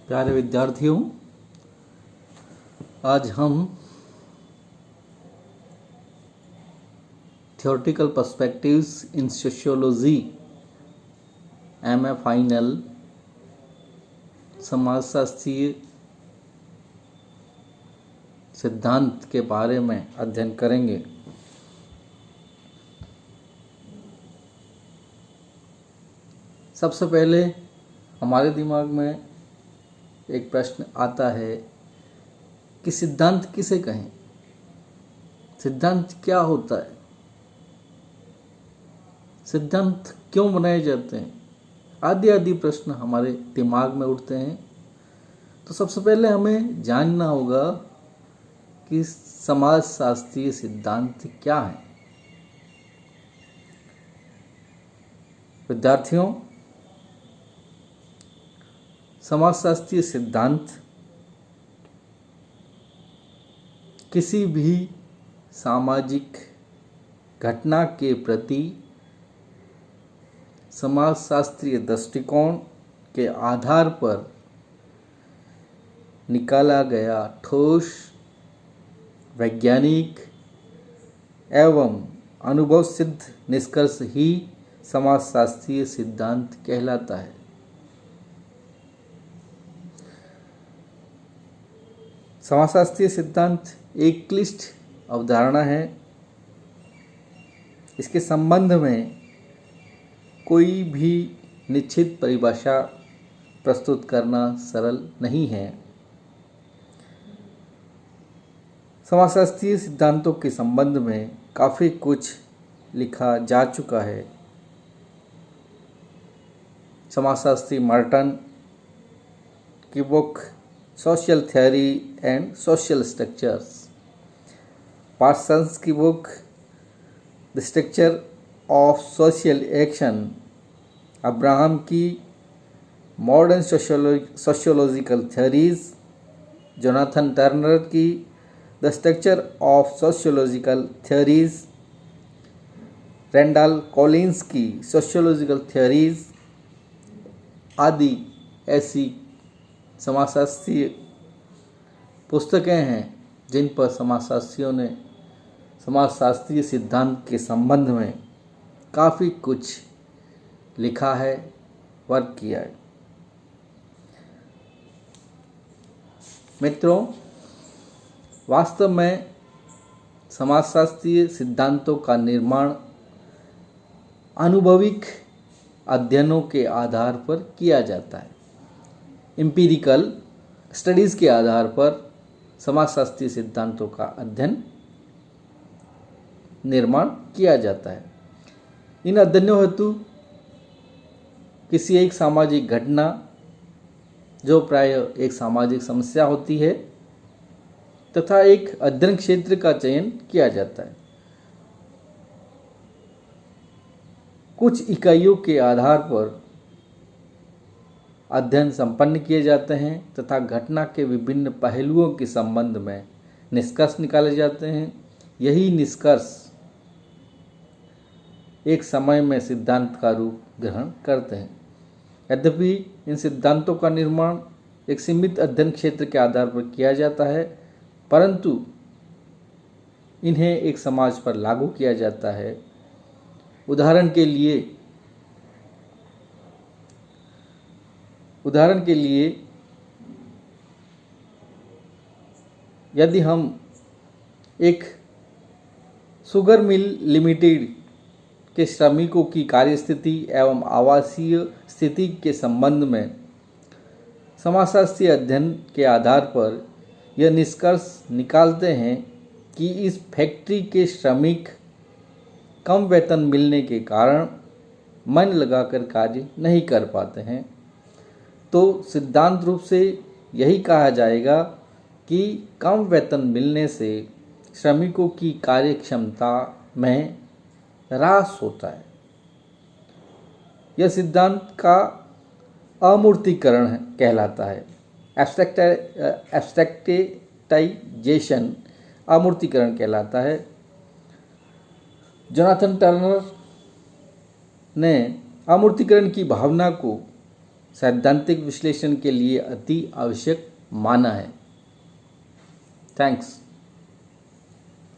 प्यारे विद्यार्थियों, आज हम theoretical perspectives in sociology MA final समाजशास्त्रीय सिद्धांत के बारे में अध्ययन करेंगे। सबसे पहले हमारे दिमाग में एक प्रश्न आता है कि सिद्धांत किसे कहें, सिद्धांत क्या होता है, सिद्धांत क्यों बनाए जाते हैं, आदि आदि प्रश्न हमारे दिमाग में उठते हैं। तो सबसे पहले हमें जानना होगा कि समाजशास्त्रीय सिद्धांत क्या है। विद्यार्थियों, समाजशास्त्रीय सिद्धांत किसी भी सामाजिक घटना के प्रति समाजशास्त्रीय दृष्टिकोण के आधार पर निकाला गया ठोस वैज्ञानिक एवं अनुभव सिद्ध निष्कर्ष ही समाजशास्त्रीय सिद्धांत कहलाता है। समाजशास्त्रीय सिद्धांत एक क्लिष्ट अवधारणा है। इसके संबंध में कोई भी निश्चित परिभाषा प्रस्तुत करना सरल नहीं है। समाजशास्त्रीय सिद्धांतों के संबंध में काफ़ी कुछ लिखा जा चुका है। समाजशास्त्री मार्टन की book social theory and social structures, Parsons की book the structure of social action, Abraham की modern sociological theories, Jonathan Turner की the structure of sociological theories, Randall Collins की सोशियोलॉजिकल थ्योरीज आदि ऐसी समाजशास्त्रीय पुस्तकें हैं जिन पर समाजशास्त्रियों ने समाजशास्त्रीय सिद्धांत के संबंध में काफ़ी कुछ लिखा है, वर्क किया है। मित्रों, वास्तव में समाजशास्त्रीय सिद्धांतों का निर्माण अनुभविक अध्ययनों के आधार पर किया जाता है। एम्पिरिकल स्टडीज़ के आधार पर समाजशास्त्रीय सिद्धांतों का अध्ययन निर्माण किया जाता है। इन अध्ययनों हेतु किसी एक सामाजिक घटना, जो प्रायः एक सामाजिक समस्या होती है, तथा एक अध्ययन क्षेत्र का चयन किया जाता है। कुछ इकाइयों के आधार पर अध्ययन संपन्न किए जाते हैं तथा घटना के विभिन्न पहलुओं के संबंध में निष्कर्ष निकाले जाते हैं। यही निष्कर्ष एक समय में सिद्धांत का रूप ग्रहण करते हैं। यद्यपि इन सिद्धांतों का निर्माण एक सीमित अध्ययन क्षेत्र के आधार पर किया जाता है, परंतु इन्हें एक समाज पर लागू किया जाता है। उदाहरण के लिए यदि हम एक शुगर मिल लिमिटेड के श्रमिकों की कार्यस्थिति एवं आवासीय स्थिति के संबंध में समाजशास्त्रीय अध्ययन के आधार पर यह निष्कर्ष निकालते हैं कि इस फैक्ट्री के श्रमिक कम वेतन मिलने के कारण मन लगाकर कार्य नहीं कर पाते हैं, तो सिद्धांत रूप से यही कहा जाएगा कि कम वेतन मिलने से श्रमिकों की कार्यक्षमता में ह्रास होता है। यह सिद्धांत का अमूर्तीकरण कहलाता है। एब्स्ट्रैक्टाइजेशन अमूर्तीकरण कहलाता है। जोनाथन टर्नर ने अमूर्तीकरण की भावना को सैद्धांतिक विश्लेषण के लिए अति आवश्यक माना है। थैंक्स।